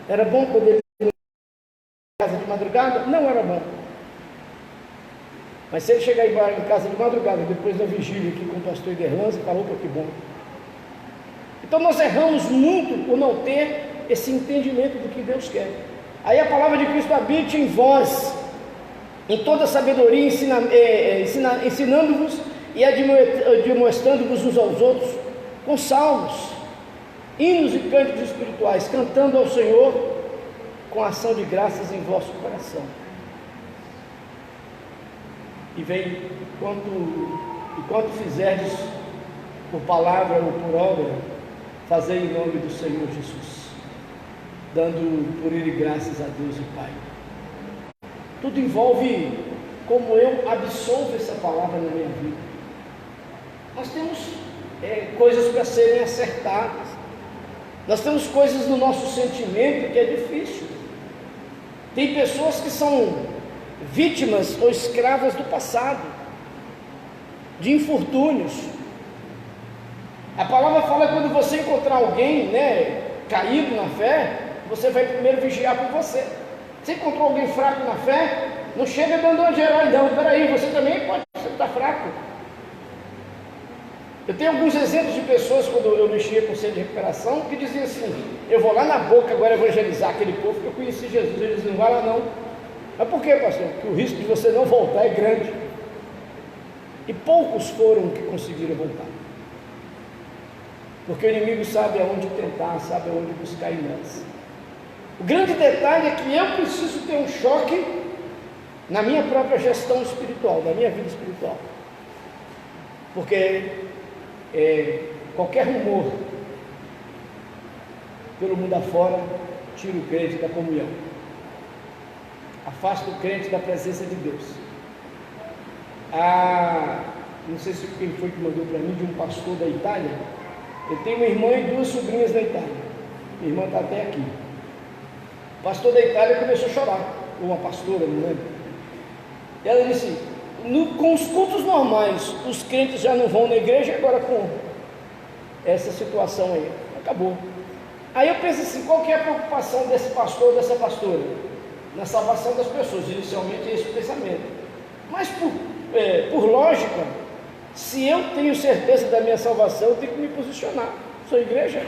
Era bom quando ele ia em casa de madrugada? Não era bom. Mas se ele chegar em casa de madrugada, depois da vigília aqui com o pastor Iderlan, você falou: que bom. Então nós erramos muito por não ter esse entendimento do que Deus quer. Aí a palavra de Cristo habite em vós, em toda sabedoria, ensinando-vos e admoestando-vos uns aos outros, com salmos, hinos e cânticos espirituais, cantando ao Senhor com ação de graças em vosso coração. E vem: enquanto fizerdes por palavra ou por obra, fazei em nome do Senhor Jesus, dando por Ele graças a Deus e Pai. Tudo envolve como eu absolvo essa palavra na minha vida. Nós temos coisas para serem acertadas. Nós temos coisas no nosso sentimento que é difícil. Tem pessoas que são vítimas ou escravas do passado, de infortúnios. A palavra fala que quando você encontrar alguém, caído na fé, você vai primeiro vigiar por você. Você encontrou alguém fraco na fé, não chega dando uma geral, não. Peraí, você também pode estar fraco. Eu tenho alguns exemplos de pessoas, quando eu mexia com o centro de recuperação, que diziam assim: eu vou lá na boca agora evangelizar aquele povo que eu conheci Jesus. Eles não vai lá não. Mas por quê, pastor? Porque o risco de você não voltar é grande. E poucos foram que conseguiram voltar. Porque o inimigo sabe aonde tentar, sabe aonde buscar em nós. O grande detalhe é que eu preciso ter um choque na minha própria gestão espiritual, na minha vida espiritual. Porque qualquer rumor pelo mundo afora tira o crente da comunhão, afasta o crente da presença de Deus. Não sei se quem foi que mandou para mim, de um pastor da Itália. Eu tenho uma irmã e duas sobrinhas na Itália. Minha irmã está até aqui. O pastor da Itália começou a chorar, ou uma pastora, não lembro. E ela disse: com os cultos normais, os crentes já não vão na igreja, agora com essa situação aí, acabou. Aí eu penso assim: qual que é a preocupação desse pastor, dessa pastora? Na salvação das pessoas. Inicialmente é esse o pensamento. Mas por lógica, se eu tenho certeza da minha salvação, eu tenho que me posicionar. Sou igreja,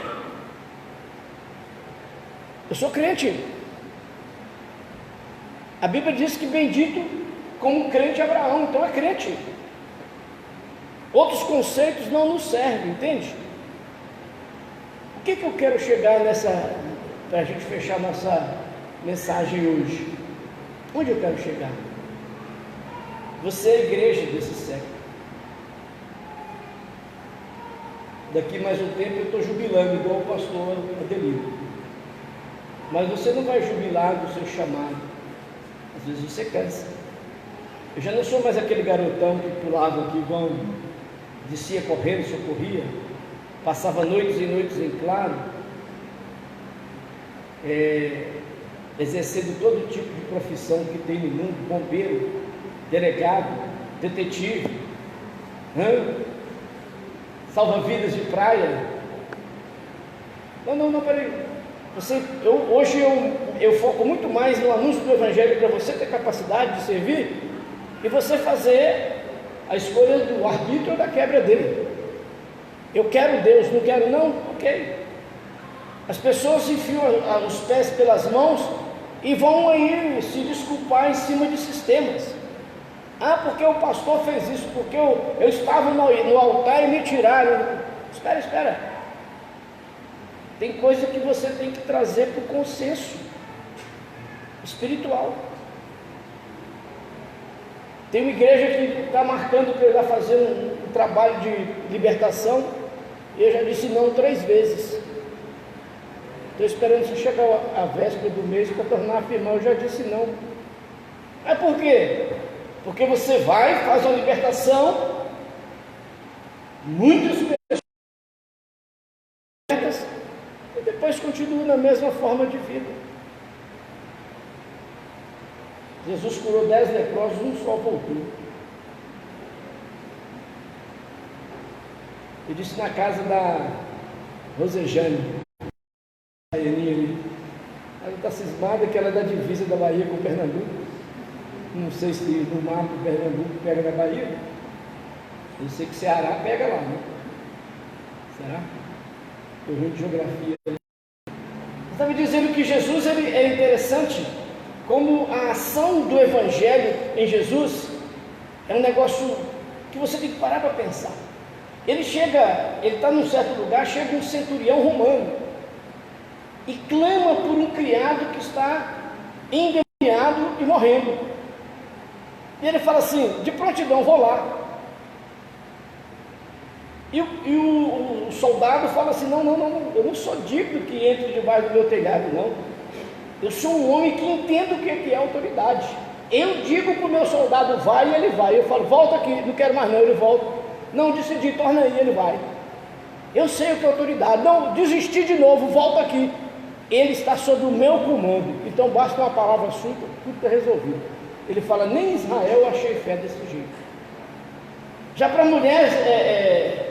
eu sou crente. A Bíblia diz que bendito como crente Abraão, então é crente. Outros conceitos não nos servem, entende? O que eu quero chegar para a gente fechar nossa mensagem hoje? Onde eu quero chegar? Você é a igreja desse século. Daqui mais um tempo eu estou jubilando, igual o pastor Adelino. Mas você não vai jubilar do seu chamado. Às vezes você cansa. Eu já não sou mais aquele garotão que pulava aqui igual, descia correndo, socorria, passava noites e noites em claro. exercendo todo tipo de profissão que tem no mundo, bombeiro, delegado, detetive, salva-vidas de praia. Não, peraí. Hoje eu foco muito mais no anúncio do Evangelho para você ter capacidade de servir e você fazer a escolha do arbítrio ou da quebra dele. Eu quero Deus, não quero não? Ok. As pessoas enfiam os pés pelas mãos e vão aí se desculpar em cima de sistemas. Porque o pastor fez isso, porque eu estava no altar e me tiraram. Espera. Tem coisa que você tem que trazer para o consenso espiritual. Tem uma igreja que está marcando que ele vai fazer um trabalho de libertação, e eu já disse não 3 vezes. Estou esperando você chegar a véspera do mês para tornar a afirmar. Eu já disse não. Mas por quê? Porque você vai, faz uma libertação, muitas pessoas, e depois continua na mesma forma de vida. Jesus curou 10 leprosos, um só voltou. Ele disse na casa da Rosejane, ela está cismada que ela é da divisa da Bahia com Pernambuco. Não sei se no mapa Pernambuco pega na Bahia. Eu sei que Ceará pega lá, né? Será? Eu vi de geografia. Estava dizendo que Jesus é interessante, como a ação do Evangelho em Jesus é um negócio que você tem que parar para pensar. Ele está num certo lugar, chega um centurião romano e clama por um criado que está endemoniado e morrendo. E ele fala assim, de prontidão, vou lá. E o soldado fala assim, não, eu não sou digno que entre debaixo do meu telhado, não. Eu sou um homem que entendo o que é autoridade. Eu digo para o meu soldado, vai, e ele vai. Eu falo, volta aqui, não quero mais não, ele volta. Não, decidi, torna aí, ele vai. Eu sei o que é autoridade. Não, desisti de novo, volta aqui. Ele está sob o meu comando. Então basta uma palavra sua, tudo está resolvido. Ele fala, nem em Israel eu achei fé desse jeito. Já para a mulher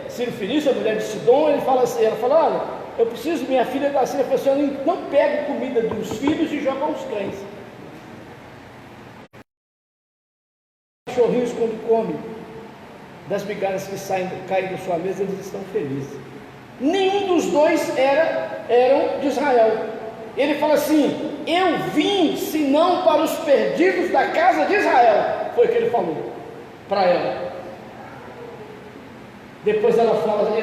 Cirofenícia, a mulher de Sidom, ela fala, olha, eu preciso, minha filha está assim, ela fala assim, não pegue comida dos filhos e joga aos cães. Os cachorrinhos quando comem das migalhas que caem da sua mesa, eles estão felizes. Nenhum dos dois eram de Israel. Ele fala assim, eu vim senão para os perdidos da casa de Israel. Foi o que ele falou para ela. Depois ele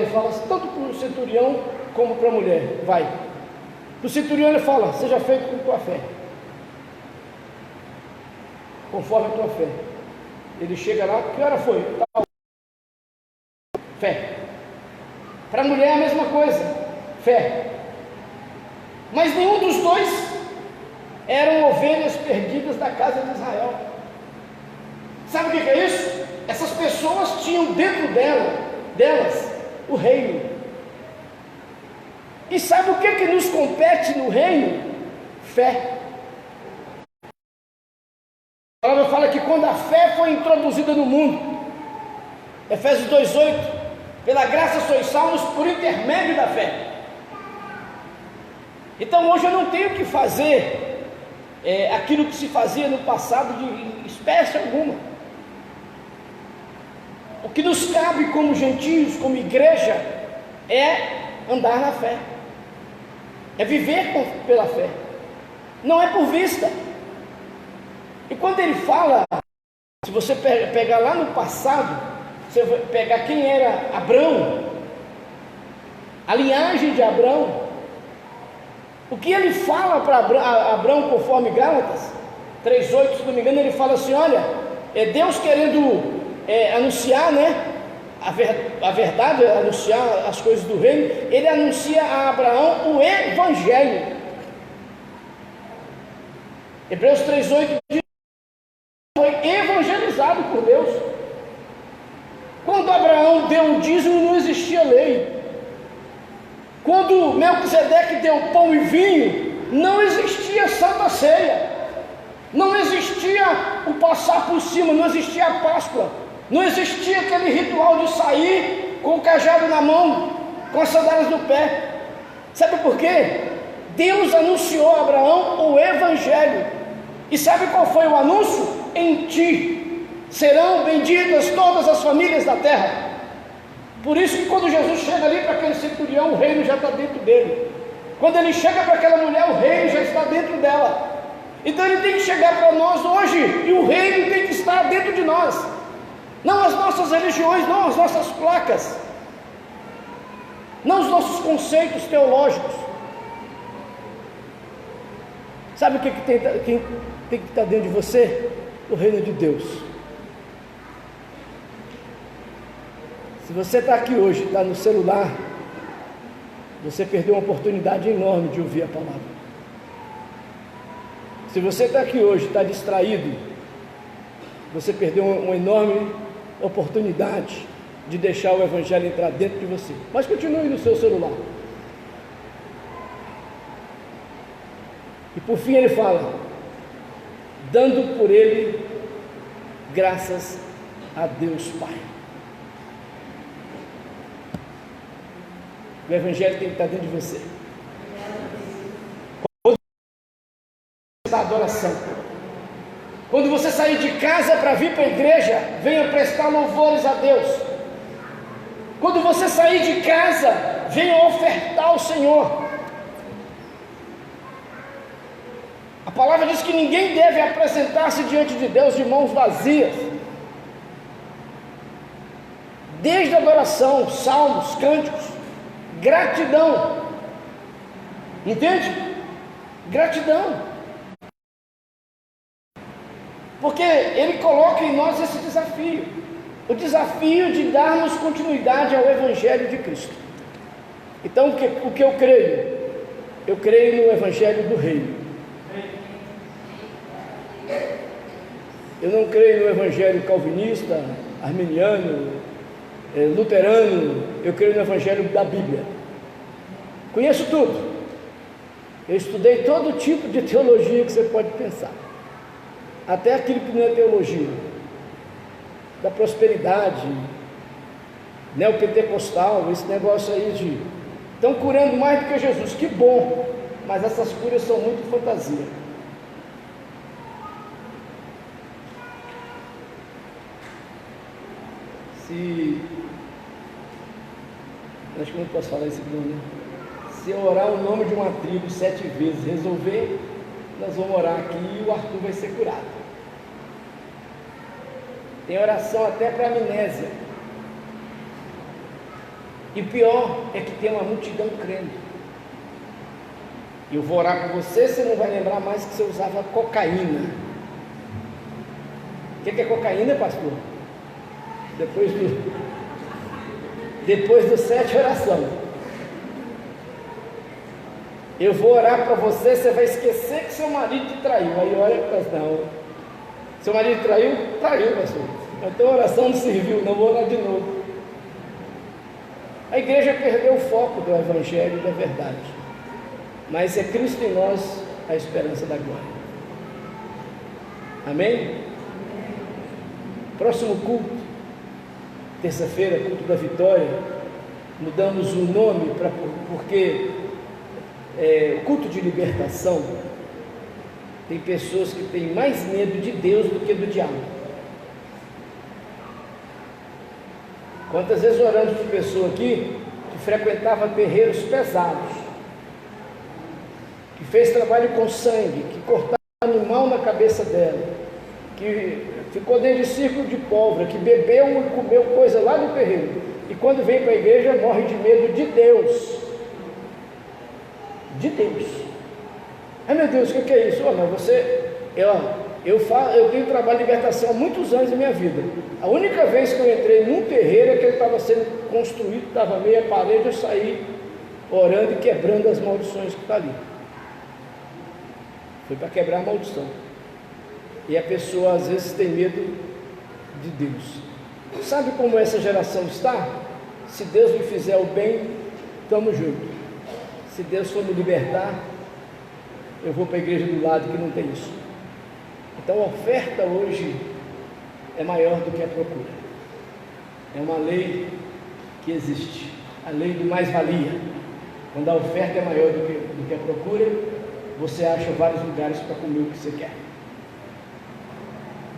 fala tanto para o centurião como para a mulher, vai. Para o centurião ele fala, seja feito com tua fé, conforme a tua fé. Ele chega lá, que hora foi? Fé. Para a mulher é a mesma coisa, fé. Mas nenhum dos dois eram ovelhas perdidas da casa de Israel. Sabe o que é isso? Essas pessoas tinham dentro delas o reino. E sabe o que nos compete no reino? Fé. A palavra fala que quando a fé foi introduzida no mundo, Efésios 2,8, pela graça sois salvos por intermédio da fé. Então hoje eu não tenho que fazer aquilo que se fazia no passado de espécie alguma. O que nos cabe como gentios, como igreja, é andar na fé, é viver pela fé, não é por vista. E quando ele fala, se você pegar lá no passado, você vai pegar quem era Abrão, a linhagem de Abrão, o que ele fala para Abrão, conforme Gálatas 3,8, se não me engano, ele fala assim, olha, é Deus querendo anunciar, né, a verdade, anunciar as coisas do reino, ele anuncia a Abraão o Evangelho. Hebreus 3,8 diz, foi evangelizado por Deus. Quando Abraão deu o dízimo, não existia lei. Quando Melquisedeque deu pão e vinho, não existia Santa Ceia, não existia o passar por cima, não existia a Páscoa, não existia aquele ritual de sair com o cajado na mão, com as sandálias no pé. Sabe por quê? Deus anunciou a Abraão o Evangelho. E sabe qual foi o anúncio? Em ti serão benditas todas as famílias da terra. Por isso que quando Jesus chega ali para aquele centurião, o reino já está dentro dele. Quando ele chega para aquela mulher, o reino já está dentro dela. Então ele tem que chegar para nós hoje, e o reino tem que estar dentro de nós. Não as nossas religiões, não as nossas placas, não os nossos conceitos teológicos. Sabe o que tem que estar dentro de você? O reino de Deus. Se você está aqui hoje, está no celular, você perdeu uma oportunidade enorme de ouvir a palavra. Se você está aqui hoje, está distraído, você perdeu uma enorme oportunidade de deixar o Evangelho entrar dentro de você. Mas continue no seu celular. E por fim ele fala, dando por ele graças a Deus Pai. O Evangelho tem que estar dentro de você. Da adoração. Quando você sair de casa para vir para a igreja, venha prestar louvores a Deus. Quando você sair de casa, venha ofertar ao Senhor. A palavra diz que ninguém deve apresentar-se diante de Deus de mãos vazias. Desde a adoração, salmos, cânticos, gratidão. Entende? Gratidão. Porque ele coloca em nós esse desafio, o desafio de darmos continuidade ao Evangelho de Cristo. Então o que eu creio? Eu creio no Evangelho do Reino. Eu não creio no Evangelho calvinista, arminiano, luterano. Eu creio no Evangelho da Bíblia. Conheço tudo. Eu estudei todo tipo de teologia que você pode pensar. Até aquilo que não é teologia, da prosperidade, neopentecostal, esse negócio aí de estão curando mais do que Jesus, que bom, mas essas curas são muito fantasia. Acho que não posso falar isso aqui, né? Se eu orar o nome de uma tribo 7 vezes, resolver, nós vamos orar aqui e o Arthur vai ser curado. Tem oração até para amnésia. E pior é que tem uma multidão crendo. Eu vou orar por você, você não vai lembrar mais que você usava cocaína. O que é cocaína, pastor? Depois do 7 oração. Eu vou orar para você, você vai esquecer que seu marido te traiu. Aí olha e fala, não, seu marido traiu? Traiu, pastor. Então a oração não serviu, não vou orar de novo. A igreja perdeu o foco do Evangelho e da verdade. Mas é Cristo em nós a esperança da glória. Amém? Próximo culto, terça-feira, culto da vitória. Mudamos o nome porque o culto de libertação tem pessoas que têm mais medo de Deus do que do diabo. Quantas vezes oramos por pessoa aqui que frequentava terreiros pesados, que fez trabalho com sangue, que cortava animal na cabeça dela, que ficou dentro de círculo de pólvora, que bebeu e comeu coisa lá no terreiro, e quando vem para a igreja morre de medo de Deus. De Deus. Ai meu Deus, o que é isso? Eu tenho trabalho de libertação há muitos anos da minha vida. A única vez que eu entrei num terreiro é que ele estava sendo construído, estava meia parede, eu saí orando e quebrando as maldições que estão ali. Foi para quebrar a maldição. E a pessoa às vezes tem medo de Deus. Sabe como essa geração está? Se Deus me fizer o bem, estamos juntos. Se Deus for me libertar, eu vou para a igreja do lado que não tem isso. Então a oferta hoje é maior do que a procura. É uma lei que existe, a lei do mais-valia. Quando a oferta é maior do que a procura, você acha vários lugares para comer o que você quer.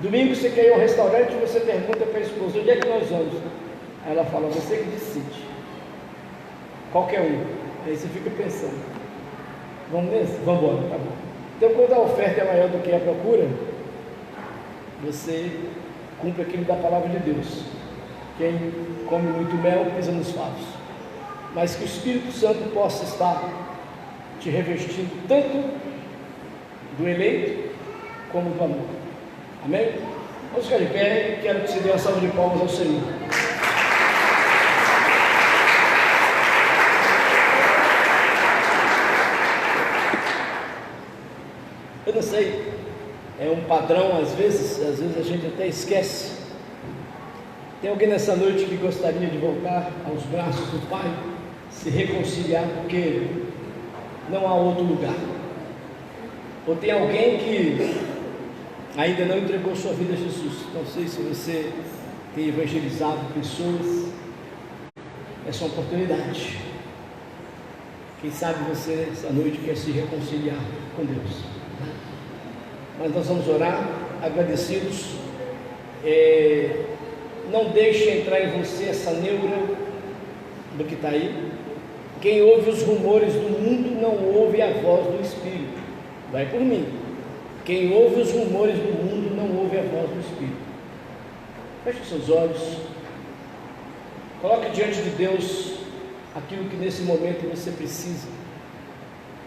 Domingo você quer ir ao restaurante e você pergunta para a esposa: onde é que nós vamos? Aí ela fala: você que decide. Qualquer um. Aí você fica pensando: vamos nesse? Vamos embora, tá bom. Então, quando a oferta é maior do que a procura, você cumpre aquilo da palavra de Deus. Quem come muito mel pisa nos favos. Mas que o Espírito Santo possa estar te revestindo tanto do eleito como do amor. Amém? Vamos ficar de pé. Quero que você dê uma salva de palmas ao Senhor. Eu não sei, é um padrão, às vezes a gente até esquece. Tem alguém nessa noite que gostaria de voltar aos braços do Pai, se reconciliar, porque não há outro lugar? Ou tem alguém que ainda não entregou sua vida a Jesus? Não sei se você tem evangelizado pessoas, essa é uma oportunidade. Quem sabe você essa noite quer se reconciliar com Deus. Mas nós vamos orar agradecidos. Não deixe entrar em você essa neura do que está aí. Quem ouve os rumores do mundo não ouve a voz do Espírito. Vai por mim. Quem ouve os rumores do mundo não ouve a voz do Espírito. Feche seus olhos. Coloque diante de Deus aquilo que nesse momento você precisa.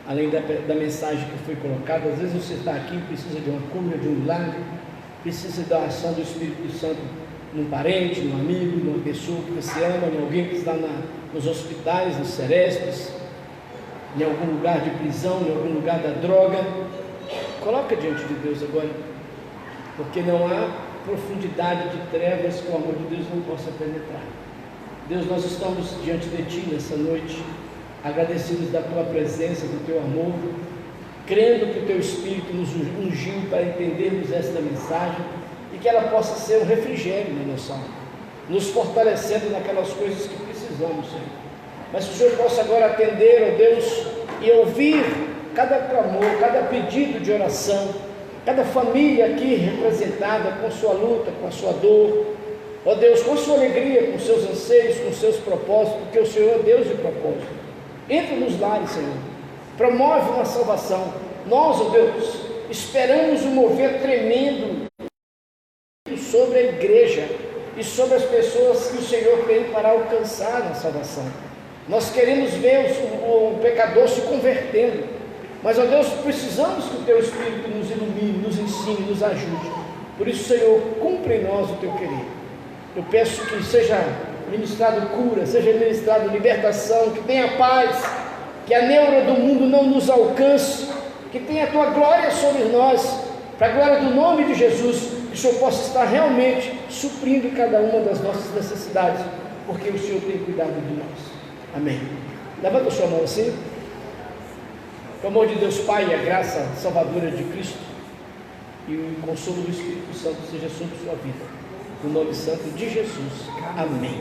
Além da mensagem que foi colocada, às vezes você está aqui e precisa de uma cura, de um milagre, precisa da ação do Espírito Santo num parente, num amigo, numa pessoa que você ama, em alguém que está nos hospitais, nos serestres, em algum lugar de prisão, em algum lugar da droga. Coloca diante de Deus agora, porque não há profundidade de trevas que o amor de Deus não possa penetrar. Deus, nós estamos diante de Ti nessa noite, agradecidos da Tua presença, do Teu amor, crendo que o Teu Espírito nos ungiu para entendermos esta mensagem e que ela possa ser um refrigério na nossa alma, nos fortalecendo naquelas coisas que precisamos, Senhor. Mas que o Senhor possa agora atender, ó Deus, e ouvir cada clamor, cada pedido de oração, cada família aqui representada com sua luta, com a sua dor, ó Deus, com sua alegria, com seus anseios, com seus propósitos, porque o Senhor é Deus de propósito. Entra nos lares, Senhor, promove uma salvação. Nós, ó Deus, esperamos um mover tremendo sobre a igreja e sobre as pessoas que o Senhor tem para alcançar a salvação. Nós queremos ver o pecador se convertendo, mas, ó Deus, precisamos que o Teu Espírito nos ilumine, nos ensine, nos ajude. Por isso, Senhor, cumpre em nós o Teu querer. Eu peço que seja ministrado cura, seja ministrado libertação, que tenha paz, que a neura do mundo não nos alcance, que tenha a Tua glória sobre nós, para a glória do nome de Jesus, que o Senhor possa estar realmente suprindo cada uma das nossas necessidades, porque o Senhor tem cuidado de nós. Amém. Levanta a sua mão assim. O amor de Deus Pai e a graça salvadora de Cristo e o consolo do Espírito Santo seja sobre sua vida, no nome santo de Jesus. Amém.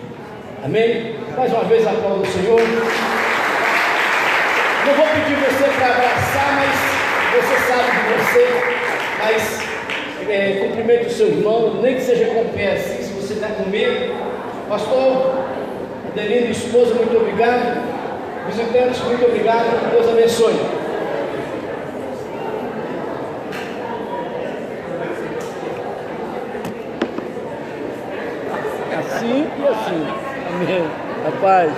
Amém. Mais uma vez aplaudo o Senhor. Não vou pedir você para abraçar, mas você sabe de você. Mas cumprimente o seu irmão, nem que seja com o pé assim, se você está com medo. Pastor Adelino, esposa, muito obrigado. Visitantes, muito obrigado. Deus abençoe. Assim e assim. Amém. A paz.